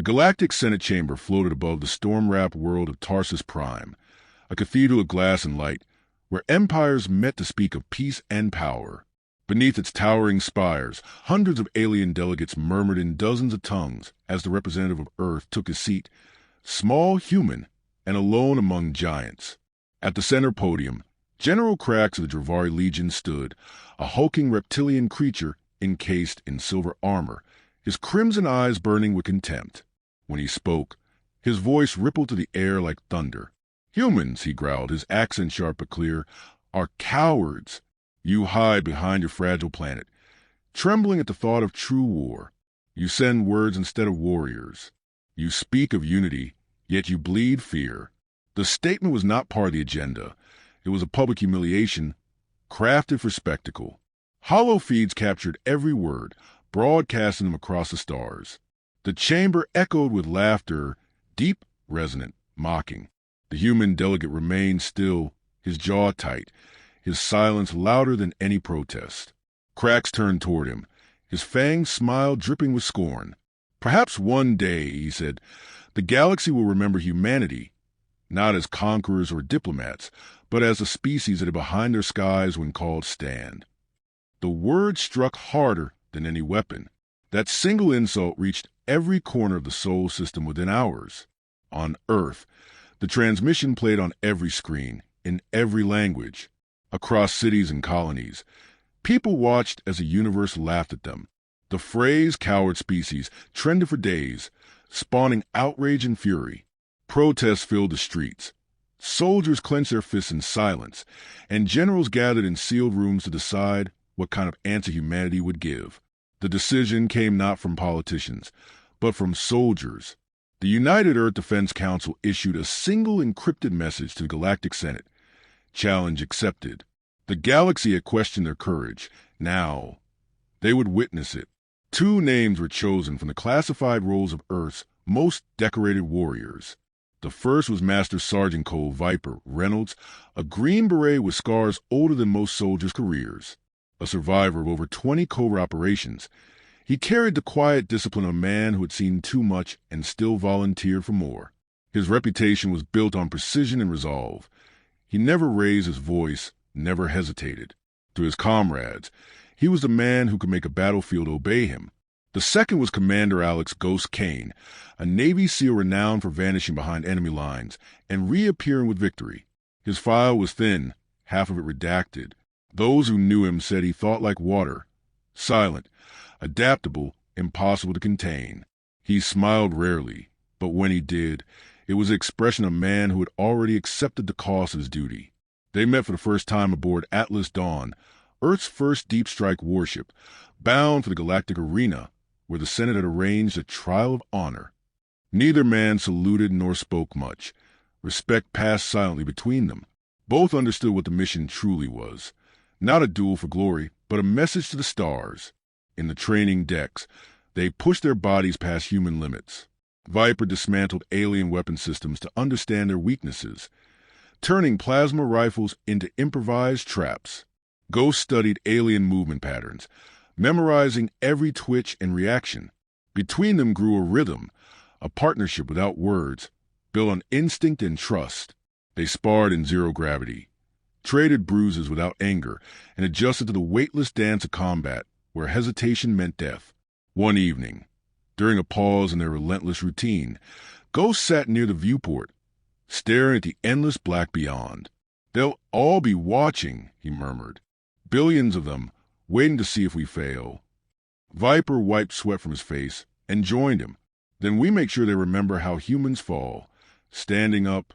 The Galactic Senate chamber floated above the storm-wrapped world of Tarsus Prime, a cathedral of glass and light, where empires met to speak of peace and power. Beneath its towering spires, hundreds of alien delegates murmured in dozens of tongues as the representative of Earth took his seat, small, human, and alone among giants. At the center podium, General Krax of the Dravari Legion stood, a hulking reptilian creature encased in silver armor, his crimson eyes burning with contempt. When he spoke, his voice rippled through the air like thunder. "Humans," he growled, his accent sharp but clear, "are cowards. You hide behind your fragile planet, trembling at the thought of true war. You send words instead of warriors. You speak of unity, yet you bleed fear." The statement was not part of the agenda. It was a public humiliation, crafted for spectacle. Hollow feeds captured every word, broadcasting them across the stars. The chamber echoed with laughter, deep, resonant, mocking. The human delegate remained still, his jaw tight, his silence louder than any protest. Krax turned toward him, his fanged smile dripping with scorn. "Perhaps one day," he said, "the galaxy will remember humanity, not as conquerors or diplomats, but as a species that are behind their skies when called stand." The word struck harder than any weapon. That single insult reached every corner of the solar system within hours. On Earth, the transmission played on every screen, in every language. Across cities and colonies, people watched as the universe laughed at them. The phrase "coward species" trended for days, spawning outrage and fury. Protests filled the streets. Soldiers clenched their fists in silence, and generals gathered in sealed rooms to decide what kind of answer humanity would give. The decision came not from politicians, but from soldiers. The United Earth Defense Council issued a single encrypted message to the Galactic Senate. Challenge accepted. The galaxy had questioned their courage. Now, they would witness it. 2 names were chosen from the classified rolls of Earth's most decorated warriors. The first was Master Sergeant Cole Viper Reynolds, a Green Beret with scars older than most soldiers' careers. A survivor of over 20 covert operations, he carried the quiet discipline of a man who had seen too much and still volunteered for more. His reputation was built on precision and resolve. He never raised his voice, never hesitated. To his comrades, he was the man who could make a battlefield obey him. The second was Commander Alex Ghost Kane, a Navy SEAL renowned for vanishing behind enemy lines and reappearing with victory. His file was thin, half of it redacted. Those who knew him said he thought like water, silent, adaptable, impossible to contain. He smiled rarely, but when he did, it was the expression of a man who had already accepted the cost of his duty. They met for the first time aboard Atlas Dawn, Earth's first deep strike warship, bound for the galactic arena, where the Senate had arranged a trial of honor. Neither man saluted nor spoke much. Respect passed silently between them. Both understood what the mission truly was. Not a duel for glory, but a message to the stars. In the training decks, they pushed their bodies past human limits. Viper dismantled alien weapon systems to understand their weaknesses, turning plasma rifles into improvised traps. Ghost studied alien movement patterns, memorizing every twitch and reaction. Between them grew a rhythm, a partnership without words, built on instinct and trust. They sparred in zero gravity, traded bruises without anger, and adjusted to the weightless dance of combat, where hesitation meant death. One evening, during a pause in their relentless routine, Ghost sat near the viewport, staring at the endless black beyond. "They'll all be watching," he murmured. "Billions of them, waiting to see if we fail." Viper wiped sweat from his face and joined him. "Then we make sure they remember how humans fall, standing up."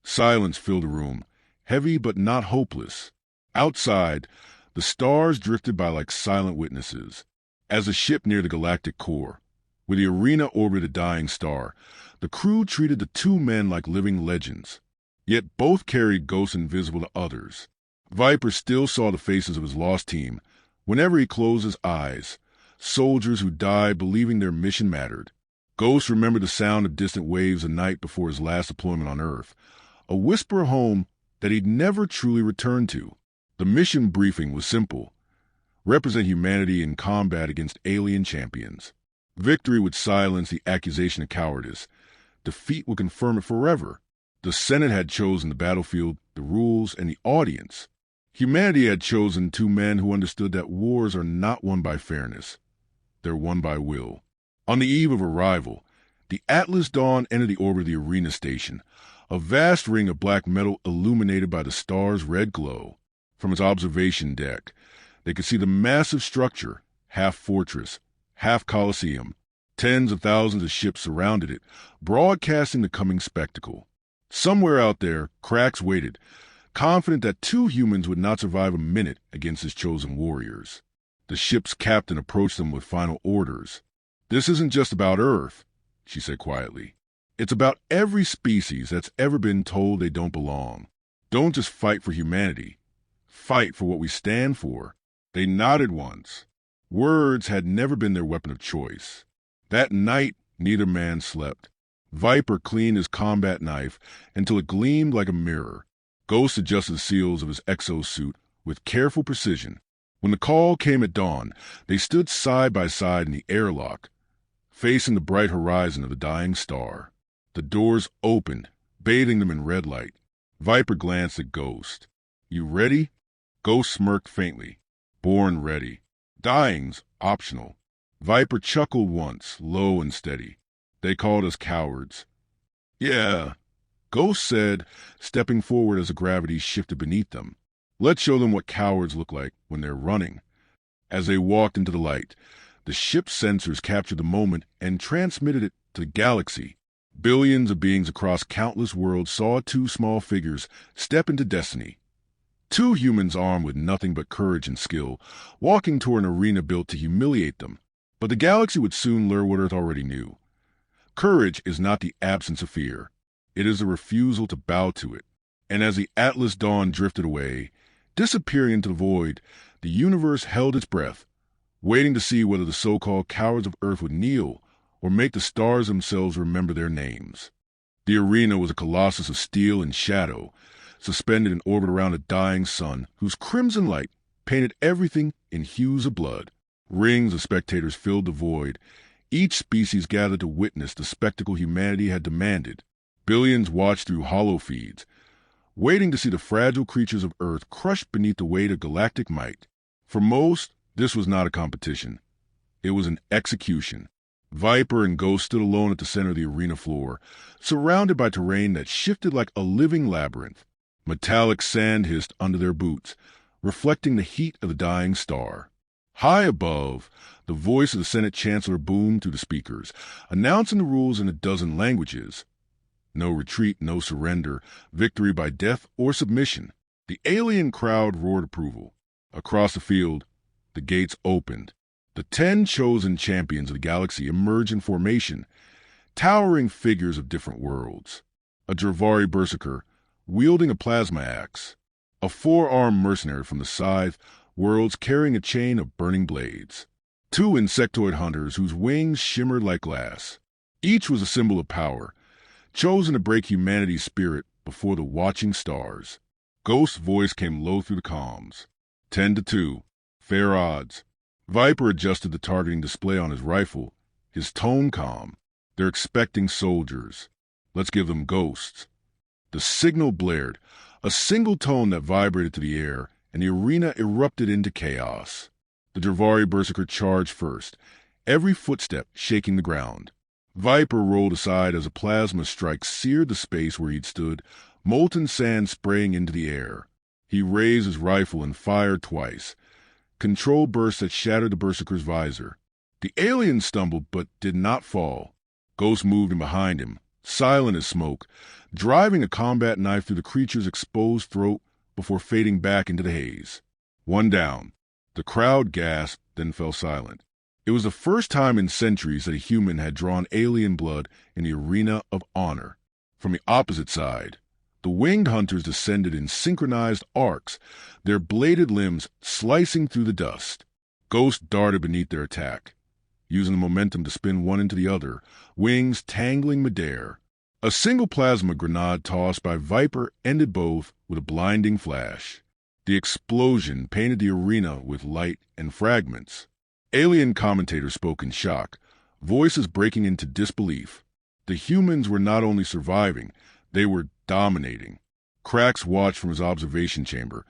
Silence filled the room, heavy but not hopeless. Outside, the stars drifted by like silent witnesses. As the ship neared the galactic core, where the arena orbited a dying star, the crew treated the 2 men like living legends. Yet both carried ghosts invisible to others. Viper still saw the faces of his lost team whenever he closed his eyes, soldiers who died believing their mission mattered. Ghost remembered the sound of distant waves the night before his last deployment on Earth, a whisper of home that he'd never truly returned to. The mission briefing was simple: represent humanity in combat against alien champions. Victory would silence the accusation of cowardice. Defeat would confirm it forever. The Senate had chosen the battlefield, the rules, and the audience. Humanity had chosen two men who understood that wars are not won by fairness. They're won by will. On the eve of arrival, the Atlas Dawn entered the orbit of the Arena Station, a vast ring of black metal illuminated by the star's red glow. From its observation deck, they could see the massive structure, half fortress, half coliseum. Tens of thousands of ships surrounded it, broadcasting the coming spectacle. Somewhere out there, Krax waited, confident that two humans would not survive a minute against his chosen warriors. The ship's captain approached them with final orders. "This isn't just about Earth," she said quietly. "It's about every species that's ever been told they don't belong. Don't just fight for humanity. Fight for what we stand for." They nodded once. Words had never been their weapon of choice. That night, neither man slept. Viper cleaned his combat knife until it gleamed like a mirror. Ghost adjusted the seals of his exosuit with careful precision. When the call came at dawn, they stood side by side in the airlock, facing the bright horizon of the dying star. The doors opened, bathing them in red light. Viper glanced at Ghost. "You ready?" Ghost smirked faintly. "Born ready. Dying's optional." Viper chuckled once, low and steady. "They called us cowards." "Yeah," Ghost said, stepping forward as the gravity shifted beneath them. "Let's show them what cowards look like when they're running." As they walked into the light, the ship's sensors captured the moment and transmitted it to the galaxy. Billions of beings across countless worlds saw two small figures step into destiny. Two humans armed with nothing but courage and skill, walking toward an arena built to humiliate them. But the galaxy would soon learn what Earth already knew. Courage is not the absence of fear. It is a refusal to bow to it. And as the Atlas Dawn drifted away, disappearing into the void, the universe held its breath, waiting to see whether the so-called cowards of Earth would kneel or make the stars themselves remember their names. The arena was a colossus of steel and shadow, suspended in orbit around a dying sun whose crimson light painted everything in hues of blood. Rings of spectators filled the void, each species gathered to witness the spectacle humanity had demanded. Billions watched through hollow feeds, waiting to see the fragile creatures of Earth crushed beneath the weight of galactic might. For most, this was not a competition. It was an execution. Viper and Ghost stood alone at the center of the arena floor, surrounded by terrain that shifted like a living labyrinth. Metallic sand hissed under their boots, reflecting the heat of the dying star. High above, the voice of the Senate Chancellor boomed through the speakers, announcing the rules in a dozen languages. No retreat, no surrender, victory by death or submission. The alien crowd roared approval. Across the field, the gates opened. The 10 chosen champions of the galaxy emerged in formation, towering figures of different worlds. A Dravari berserker, wielding a plasma axe. A 4-armed mercenary from the Scythe worlds carrying a chain of burning blades. 2 insectoid hunters whose wings shimmered like glass. Each was a symbol of power, chosen to break humanity's spirit before the watching stars. Ghost's voice came low through the comms. 10-2. Fair odds. Viper adjusted the targeting display on his rifle, his tone calm. They're expecting soldiers. Let's give them ghosts. The signal blared, a single tone that vibrated to the air, and the arena erupted into chaos. The Dravari berserker charged first, every footstep shaking the ground. Viper rolled aside as a plasma strike seared the space where he'd stood, molten sand spraying into the air. He raised his rifle and fired twice. Control bursts that shattered the berserker's visor. The alien stumbled but did not fall. Ghost moved in behind him, silent as smoke, driving a combat knife through the creature's exposed throat before fading back into the haze. One down. The crowd gasped, then fell silent. It was the first time in centuries that a human had drawn alien blood in the arena of honor. From the opposite side, the winged hunters descended in synchronized arcs, their bladed limbs slicing through the dust. Ghost darted beneath their attack, using the momentum to spin one into the other, wings tangling midair. A single plasma grenade tossed by Viper ended both with a blinding flash. The explosion painted the arena with light and fragments. Alien commentators spoke in shock, voices breaking into disbelief. The humans were not only surviving, they were dominating. Krax watched from his observation chamber,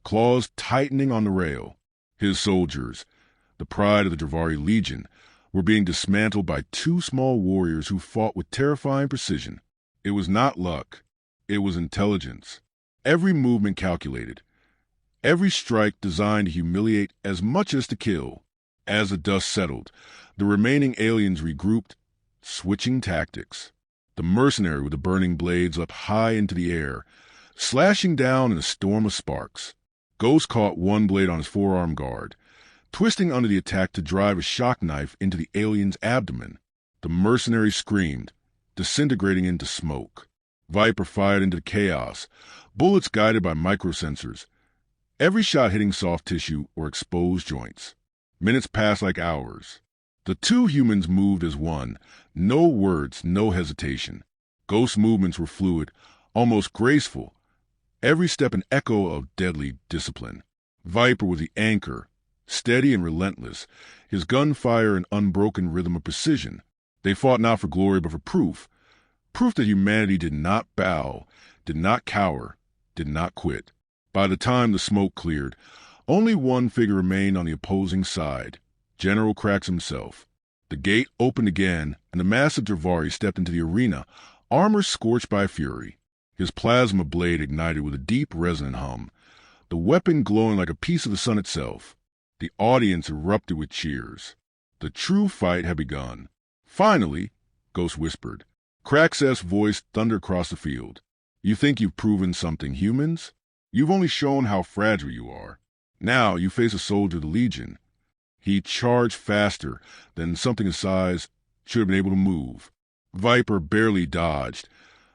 claws tightening on the rail. His soldiers, the pride of the Dravari Legion, were being dismantled by two small warriors who fought with terrifying precision. It was not luck. It was intelligence. Every movement calculated. Every strike designed to humiliate as much as to kill. As the dust settled, the remaining aliens regrouped, switching tactics. The mercenary with the burning blades leapt high into the air, slashing down in a storm of sparks. Ghost caught one blade on his forearm guard, twisting under the attack to drive a shock knife into the alien's abdomen. The mercenary screamed, disintegrating into smoke. Viper fired into the chaos, bullets guided by microsensors, every shot hitting soft tissue or exposed joints. Minutes passed like hours. The two humans moved as one, no words, no hesitation. Ghost's movements were fluid, almost graceful, every step an echo of deadly discipline. Viper was the anchor, steady and relentless, his gunfire an unbroken rhythm of precision. They fought not for glory but for proof that humanity did not bow, did not cower, did not quit. By the time the smoke cleared, only one figure remained on the opposing side, General Krax himself. The gate opened again, and the massive Dravari stepped into the arena, armor scorched by fury. His plasma blade ignited with a deep, resonant hum, the weapon glowing like a piece of the sun itself. The audience erupted with cheers. The true fight had begun. Finally, Ghost whispered. Krax's voice thundered across the field. You think you've proven something, humans? You've only shown how fragile you are. Now you face a soldier of the Legion. He charged faster than something his size should have been able to move. Viper barely dodged,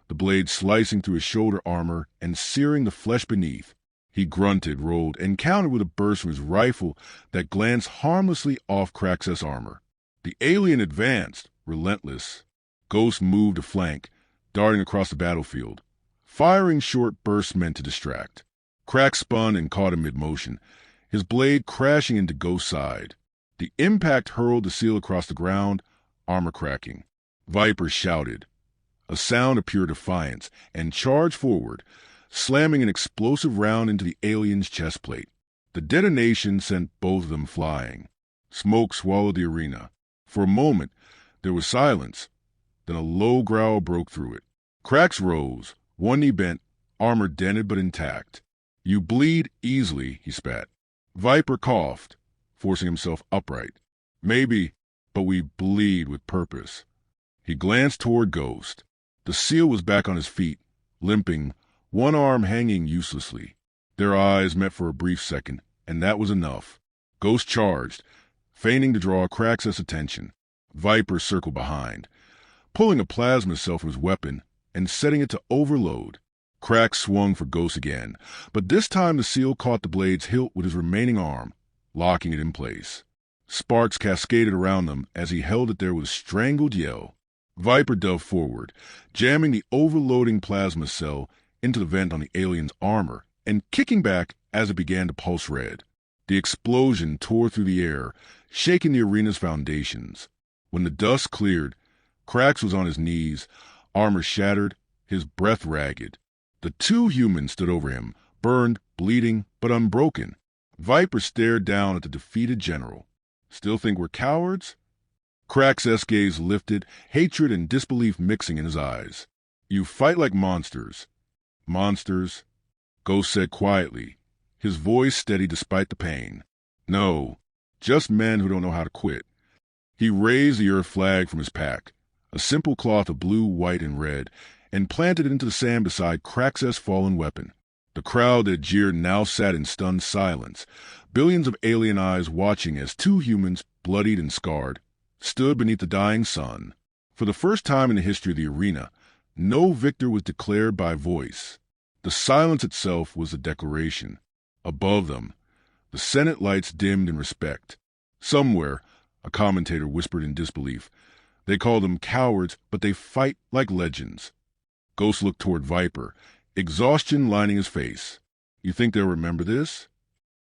the blade slicing through his shoulder armor and searing the flesh beneath. He grunted, rolled, and countered with a burst from his rifle that glanced harmlessly off Krax's armor. The alien advanced, relentless. Ghost moved to flank, darting across the battlefield, firing short bursts meant to distract. Krax spun and caught him mid-motion, his blade crashing into Ghost's side. The impact hurled the seal across the ground, armor cracking. Viper shouted, a sound of pure defiance, and charged forward, slamming an explosive round into the alien's chest plate. The detonation sent both of them flying. Smoke swallowed the arena. For a moment, there was silence. Then a low growl broke through it. Krax rose, one knee bent, armor dented but intact. You bleed easily, he spat. Viper coughed, forcing himself upright. Maybe, but we bleed with purpose. He glanced toward Ghost. The seal was back on his feet, limping, one arm hanging uselessly. Their eyes met for a brief second, and that was enough. Ghost charged, feigning to draw Krax's attention. Viper circled behind, pulling a plasma cell from his weapon and setting it to overload. Krax swung for Ghost again, but this time the seal caught the blade's hilt with his remaining arm, locking it in place. Sparks cascaded around them as he held it there with a strangled yell. Viper dove forward, jamming the overloading plasma cell into the vent on the alien's armor and kicking back as it began to pulse red. The explosion tore through the air, shaking the arena's foundations. When the dust cleared, Krax was on his knees, armor shattered, his breath ragged. The two humans stood over him, burned, bleeding, but unbroken. Viper stared down at the defeated general. Still think we're cowards? Krax's gaze lifted, hatred and disbelief mixing in his eyes. You fight like monsters. Monsters, Ghost said quietly, his voice steady despite the pain. No, just men who don't know how to quit. He raised the Earth flag from his pack, a simple cloth of blue, white, and red, and planted it into the sand beside Krax's fallen weapon. The crowd that jeered now sat in stunned silence, billions of alien eyes watching as two humans, bloodied and scarred, stood beneath the dying sun. For the first time in the history of the arena, no victor was declared by voice. The silence itself was a declaration. Above them, the Senate lights dimmed in respect. Somewhere, a commentator whispered in disbelief, they call them cowards, but they fight like legends. Ghost looked toward Viper, exhaustion lining his face. You think they'll remember this?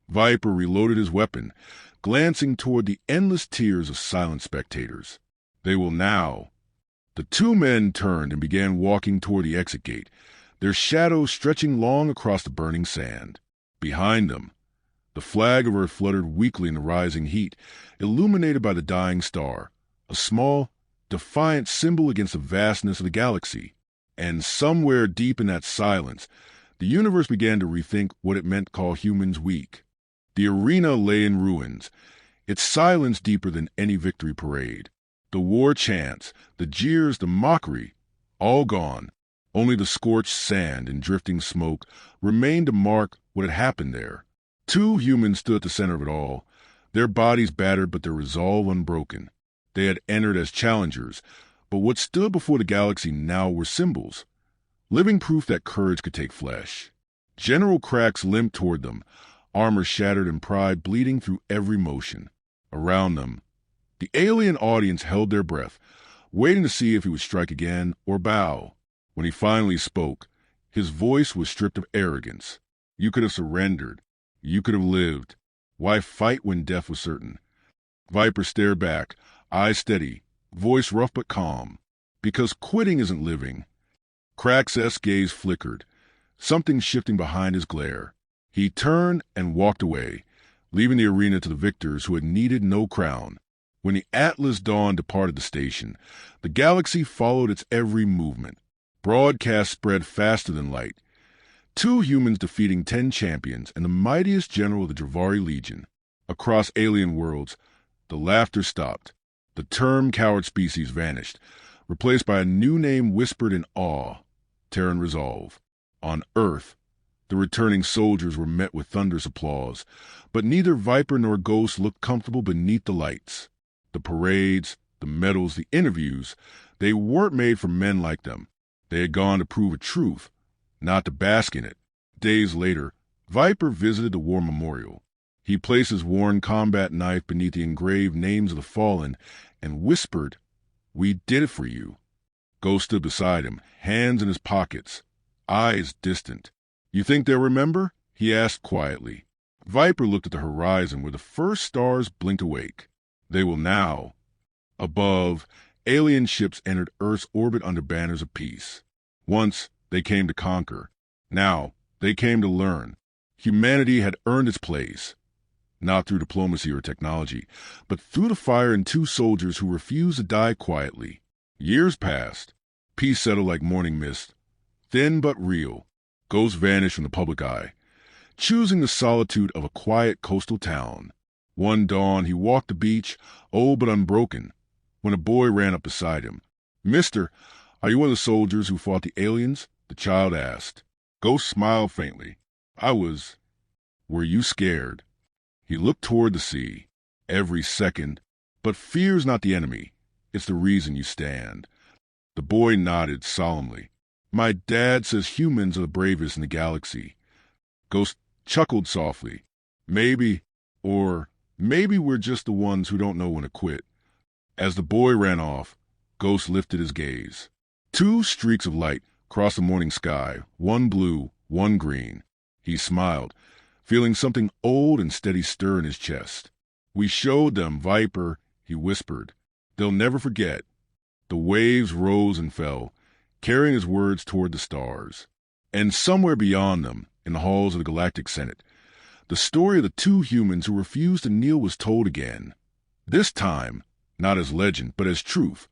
Viper reloaded his weapon, glancing toward the endless tiers of silent spectators. They will now. The two men turned and began walking toward the exit gate, their shadows stretching long across the burning sand. Behind them, the flag of Earth fluttered weakly in the rising heat, illuminated by the dying star, a small, defiant symbol against the vastness of the galaxy. And somewhere deep in that silence, the universe began to rethink what it meant to call humans weak. The arena lay in ruins, its silence deeper than any victory parade. The war chants, the jeers, the mockery, all gone. Only the scorched sand and drifting smoke remained to mark what had happened there. Two humans stood at the center of it all, their bodies battered but their resolve unbroken. They had entered as challengers, but what stood before the galaxy now were symbols, living proof that courage could take flesh. General Cracks limped toward them, armor shattered and pride bleeding through every motion. Around them, the alien audience held their breath, waiting to see if he would strike again or bow. When he finally spoke, his voice was stripped of arrogance. You could have surrendered. You could have lived. Why fight when death was certain? Viper stared back, eyes steady, voice rough but calm. Because quitting isn't living. Crack's gaze flickered, something shifting behind his glare. He turned and walked away, leaving the arena to the victors who had needed no crown. When the Atlas Dawn departed the station, the galaxy followed its every movement. Broadcast spread faster than light. 2 humans defeating 10 champions and the mightiest general of the Dravari Legion. Across alien worlds, the laughter stopped. The term coward species vanished, replaced by a new name whispered in awe, Terran Resolve. On Earth, the returning soldiers were met with thunderous applause, but neither Viper nor Ghost looked comfortable beneath the lights. The parades, the medals, the interviews, they weren't made for men like them. They had gone to prove a truth, not to bask in it. Days later, Viper visited the war memorial. He placed his worn combat knife beneath the engraved names of the fallen and whispered, "We did it for you." Ghost stood beside him, hands in his pockets, eyes distant. "You think they'll remember?" he asked quietly. Viper looked at the horizon where the first stars blinked awake. They will now. Above, alien ships entered Earth's orbit under banners of peace. Once, they came to conquer. Now, they came to learn. Humanity had earned its place, not through diplomacy or technology, but through the fire in 2 soldiers who refused to die quietly. Years passed. Peace settled like morning mist, thin but real. Ghost vanished from the public eye, choosing the solitude of a quiet coastal town. One dawn, he walked the beach, old but unbroken, when a boy ran up beside him. "Mister, are you one of the soldiers who fought the aliens?" the child asked. Ghost smiled faintly. "I was." "Were you scared?" He looked toward the sea. "Every second. But fear's not the enemy. It's the reason you stand." The boy nodded solemnly. "My dad says humans are the bravest in the galaxy." Ghost chuckled softly. Maybe we're just the ones who don't know when to quit." As the boy ran off, Ghost lifted his gaze. 2 streaks of light crossed the morning sky, one blue, one green. He smiled, feeling something old and steady stir in his chest. "We showed them, Viper," he whispered. "They'll never forget." The waves rose and fell, carrying his words toward the stars. And somewhere beyond them, in the halls of the Galactic Senate, the story of the 2 humans who refused to kneel was told again. This time, not as legend, but as truth.